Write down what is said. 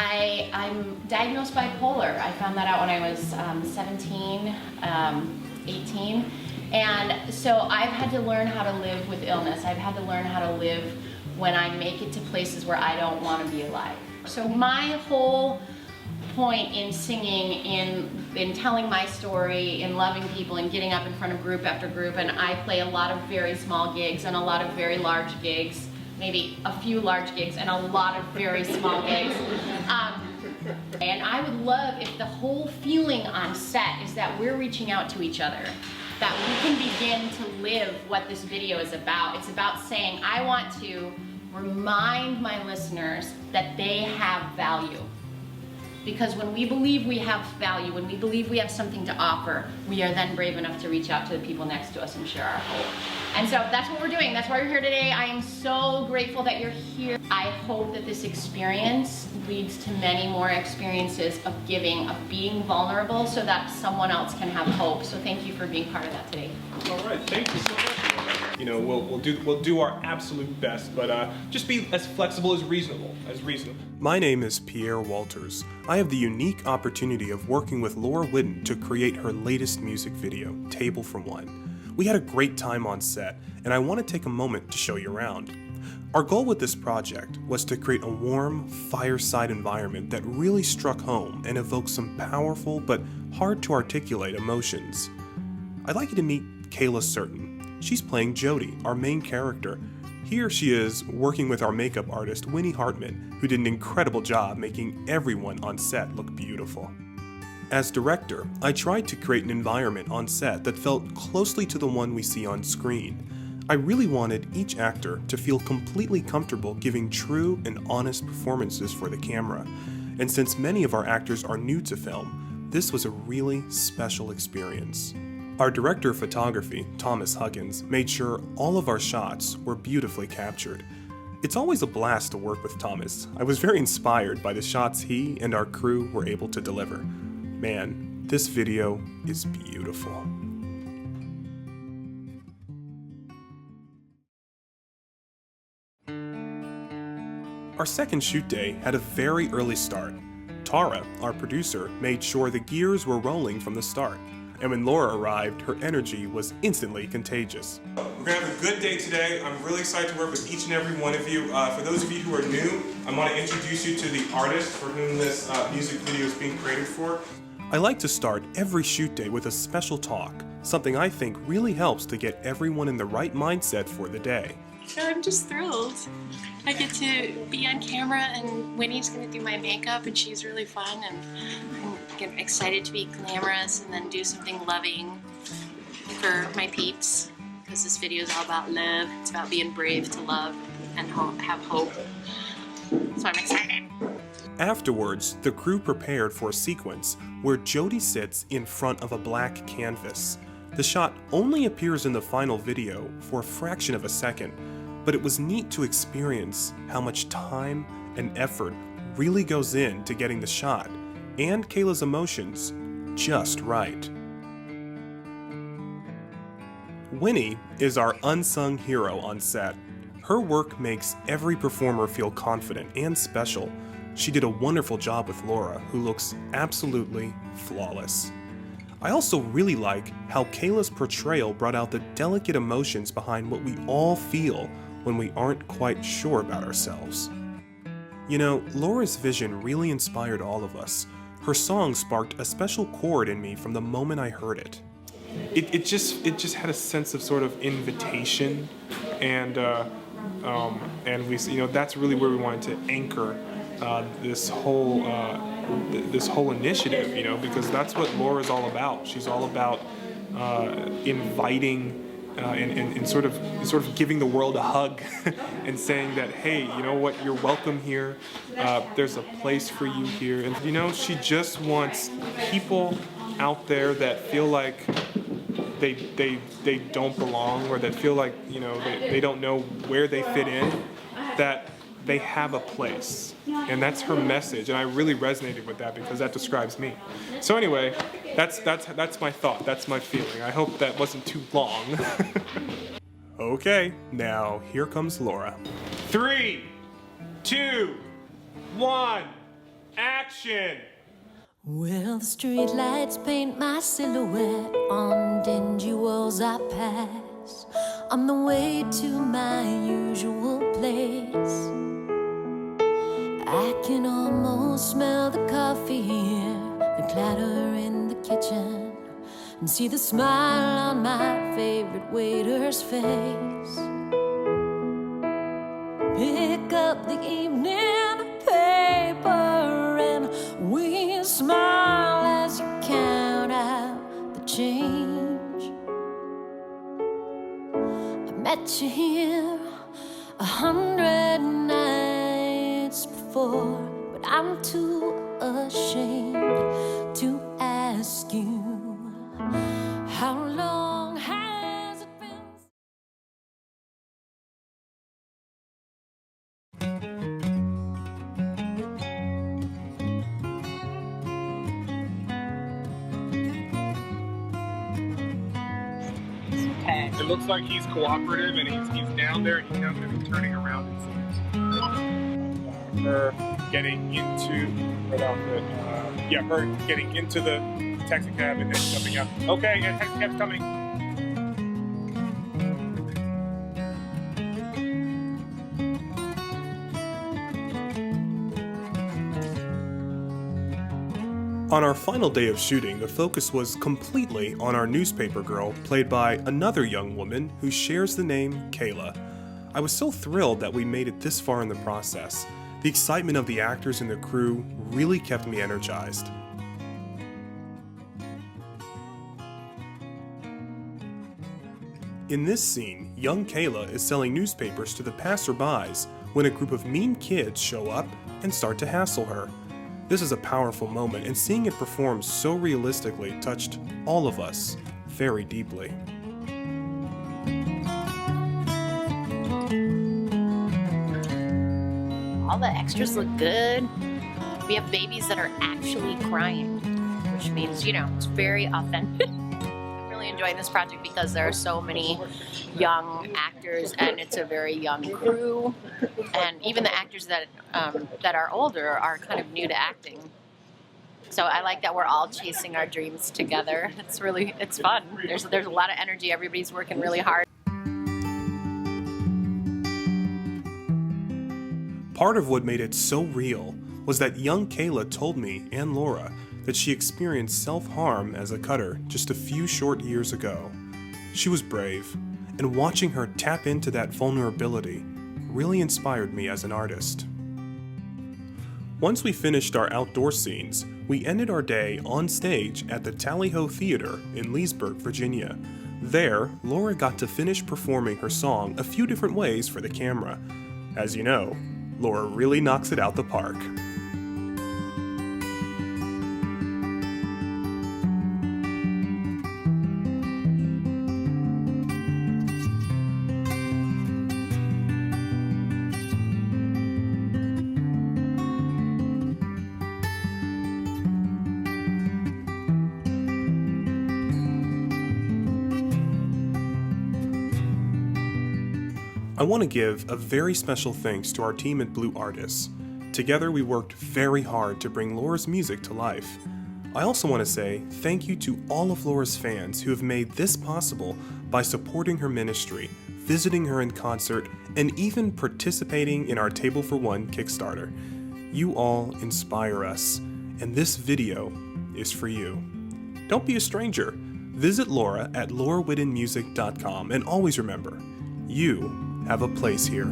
I'm diagnosed bipolar. I found that out when I was 17, 18. And so I've had to learn how to live with illness. I've had to learn how to live when I make it to places where I don't want to be alive. So my whole point in singing, in telling my story, in loving people, and getting up in front of group after group, and I play a lot of very small gigs and a lot of very large gigs, maybe a few large gigs and a lot of very small gigs. And I would love if the whole feeling on set is that we're reaching out to each other, that we can begin to live what this video is about. It's about saying, I want to remind my listeners that they have value. Because when we believe we have value, when we believe we have something to offer, we are then brave enough to reach out to the people next to us and share our hope. And so that's what we're doing. That's why we're here today. I am so grateful that you're here. I hope that this experience leads to many more experiences of giving, of being vulnerable, so that someone else can have hope. So thank you for being part of that today. All right, thank you so much. You know, we'll do our absolute best, but just be as flexible as reasonable. My name is Pierre Walters. I have the unique opportunity of working with Laura Whitten to create her latest music video, Table for One. We had a great time on set, and I want to take a moment to show you around. Our goal with this project was to create a warm, fireside environment that really struck home and evoked some powerful but hard to articulate emotions. I'd like you to meet Kayla Certain. She's playing Jody, our main character. Here she is working with our makeup artist, Winnie Hartman, who did an incredible job making everyone on set look beautiful. As director, I tried to create an environment on set that felt closely to the one we see on screen. I really wanted each actor to feel completely comfortable giving true and honest performances for the camera. And since many of our actors are new to film, this was a really special experience. Our director of photography, Thomas Huggins, made sure all of our shots were beautifully captured. It's always a blast to work with Thomas. I was very inspired by the shots he and our crew were able to deliver. Man, this video is beautiful. Our second shoot day had a very early start. Tara, our producer, made sure the gears were rolling from the start. And when Laura arrived, her energy was instantly contagious. We're gonna have a good day today. I'm really excited to work with each and every one of you. For those of you who are new, I want to introduce you to the artist for whom this music video is being created for. I like to start every shoot day with a special talk, something I think really helps to get everyone in the right mindset for the day. I'm just thrilled. I get to be on camera, and Winnie's going to do my makeup, and she's really fun, and I'm excited to be glamorous and then do something loving for my peeps, because this video is all about love. It's about being brave to love and have hope. So I'm excited. Afterwards, the crew prepared for a sequence where Jody sits in front of a black canvas. The shot only appears in the final video for a fraction of a second, but it was neat to experience how much time and effort really goes into getting the shot and Kayla's emotions just right. Winnie is our unsung hero on set. Her work makes every performer feel confident and special. She did a wonderful job with Laura, who looks absolutely flawless. I also really like how Kayla's portrayal brought out the delicate emotions behind what we all feel when we aren't quite sure about ourselves. You know, Laura's vision really inspired all of us. Her song sparked a special chord in me from the moment I heard it. It just had a sense of sort of invitation, and we, you know, that's really where we wanted to anchor this whole initiative, you know, because that's what Laura's all about. She's all about inviting and sort of giving the world a hug and saying that, hey, you know what, you're welcome here. There's a place for you here. And, you know, she just wants people out there that feel like they don't belong, or that feel like, you know, they don't know where they fit in, that they have a place. And that's her message, and I really resonated with that because that describes me. So anyway, that's my thought, that's my feeling. I hope that wasn't too long. Okay, now here comes Laura. 3, 2, 1, action! Well, the streetlights paint my silhouette on dingy walls I pass on the way to my usual place. I can almost smell the coffee here, the clatter in the kitchen, and see the smile on my favorite waiter's face. Pick up the evening paper and we smile as you count out the change. I met you here 100 nights before, but I'm too ashamed to ask you, how long has it been? It looks like he's cooperative and he's down there and he's now going to be turning around and seeing her getting into her getting into the taxi cab and then jumping out. Okay, yeah, taxi cab's coming. On our final day of shooting, the focus was completely on our newspaper girl, played by another young woman who shares the name Kayla. I was so thrilled that we made it this far in the process. The excitement of the actors and the crew really kept me energized. In this scene, young Kayla is selling newspapers to the passerbys when a group of mean kids show up and start to hassle her. This is a powerful moment, and seeing it performed so realistically touched all of us very deeply. All the extras look good. We have babies that are actually crying, which means, it's very authentic. I'm really enjoying this project because there are so many young actors and it's a very young crew. And even the actors that are older are kind of new to acting. So I like that we're all chasing our dreams together. It's fun. There's a lot of energy. Everybody's working really hard. Part of what made it so real was that young Kayla told me and Laura that she experienced self-harm as a cutter just a few short years ago. She was brave, and watching her tap into that vulnerability really inspired me as an artist. Once we finished our outdoor scenes, we ended our day on stage at the Tally-Ho Theater in Leesburg, Virginia. There, Laura got to finish performing her song a few different ways for the camera. As you know, Laura really knocks it out the park. I want to give a very special thanks to our team at Blue Artists. Together we worked very hard to bring Laura's music to life. I also want to say thank you to all of Laura's fans who have made this possible by supporting her ministry, visiting her in concert, and even participating in our Table for One Kickstarter. You all inspire us, and this video is for you. Don't be a stranger. Visit Laura at laurawhittenmusic.com, and always remember, you have a place here.